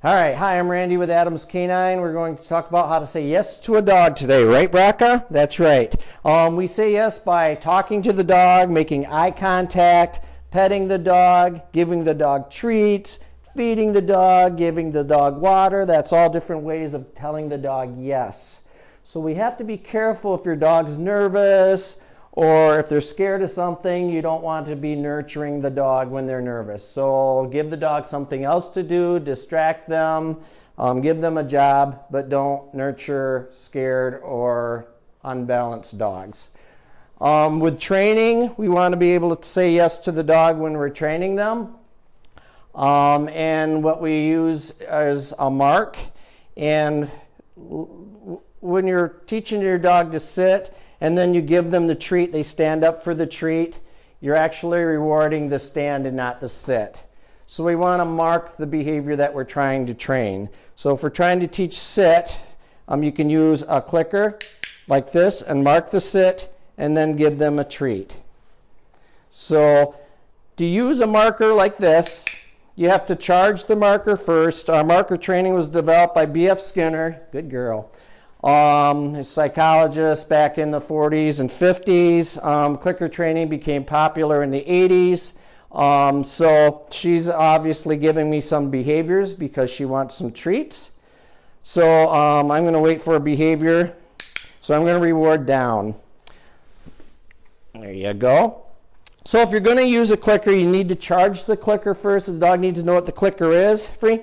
All right, hi, I'm Randy with Adams Canine. We're going to talk about how to say yes to a dog today, right, Braca? That's right. We say yes by talking to the dog, making eye contact, petting the dog, giving the dog treats, feeding the dog, giving the dog water. That's all different ways of telling the dog yes. So we have to be careful if your dog's nervous or if they're scared of something. You don't want to be nurturing the dog when they're nervous. So give the dog something else to do, distract them, give them a job, but don't nurture scared or unbalanced dogs. With training, we want to be able to say yes to the dog when we're training them. And what we use is a mark. And when you're teaching your dog to sit, and then you give them the treat, they stand up for the treat, you're actually rewarding the stand and not the sit. So we want to mark the behavior that we're trying to train. So if we're trying to teach sit, you can use a clicker like this and mark the sit and then give them a treat. So to use a marker like this, you have to charge the marker first. Our marker training was developed by B.F. Skinner, good girl. A psychologist back in the 40s and 50s. Clicker training became popular in the 80s. So she's obviously giving me some behaviors because she wants some treats. So I'm going to wait for a behavior. So I'm going to reward down. There you go. So if you're going to use a clicker, you need to charge the clicker first. The dog needs to know what the clicker is. Free.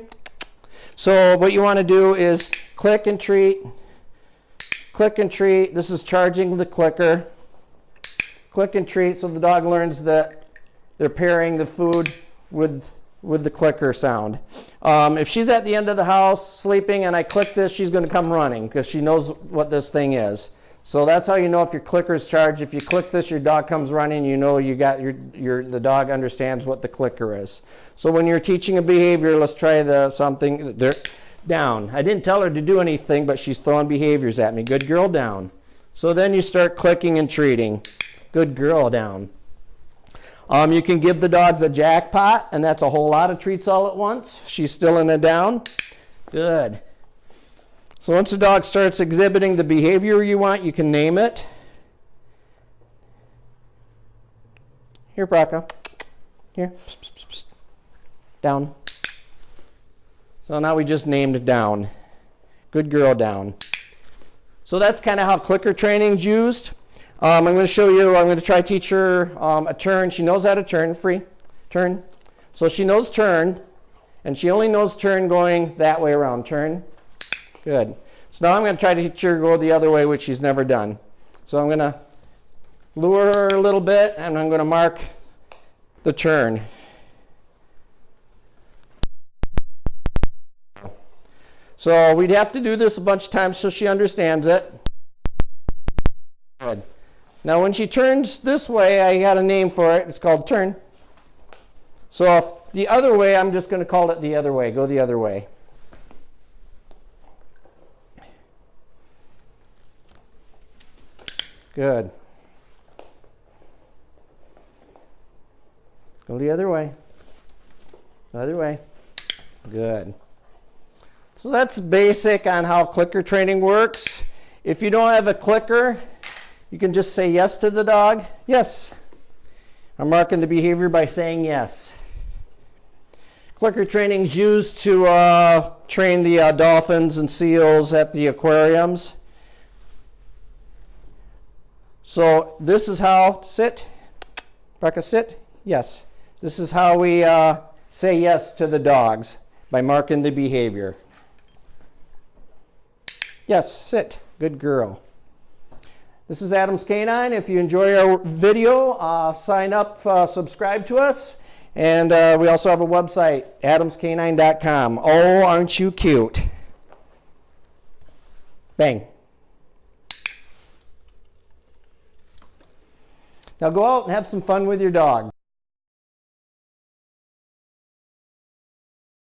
So what you want to do is click and treat. Click and treat. This is charging the clicker. Click and treat, so the dog learns that they're pairing the food with the clicker sound. If she's at the end of the house sleeping and I click this, she's going to come running because she knows what this thing is. So that's how you know if your clicker is charged. If you click this, your dog comes running, you know you got the dog understands what the clicker is. So when you're teaching a behavior, let's try something there. Down. I didn't tell her to do anything, but she's throwing behaviors at me. Good girl, down. So then you start clicking and treating. Good girl, down. You can give the dogs a jackpot, and that's a whole lot of treats all at once. She's still in a down. Good. So once the dog starts exhibiting the behavior you want, you can name it. Here, Braca. Here. Down. So now we just named down. Good girl, down. So that's kind of how clicker training is used. I'm going to show you, I'm going to try to teach her a turn. She knows how to turn. Free. Turn. So she knows turn, and she only knows turn going that way around. Turn. Good. So now I'm going to try to teach her to go the other way, which she's never done. So I'm going to lure her a little bit, and I'm going to mark the turn. So we'd have to do this a bunch of times so she understands it. Good. Now when she turns this way, I got a name for it. It's called turn. So if the other way, I'm just going to call it the other way. Go the other way. Good. Go the other way. The other way. Good. So that's basic on how clicker training works. If you don't have a clicker, you can just say yes to the dog. Yes. I'm marking the behavior by saying yes. Clicker training is used to train the dolphins and seals at the aquariums. So this is how, sit. Braca, sit. Yes. This is how we say yes to the dogs, by marking the behavior. Yes, sit. Good girl. This is Adams Canine. If you enjoy our video, sign up, subscribe to us. And we also have a website, adamscanine.com. Oh, aren't you cute? Bang. Now go out and have some fun with your dog.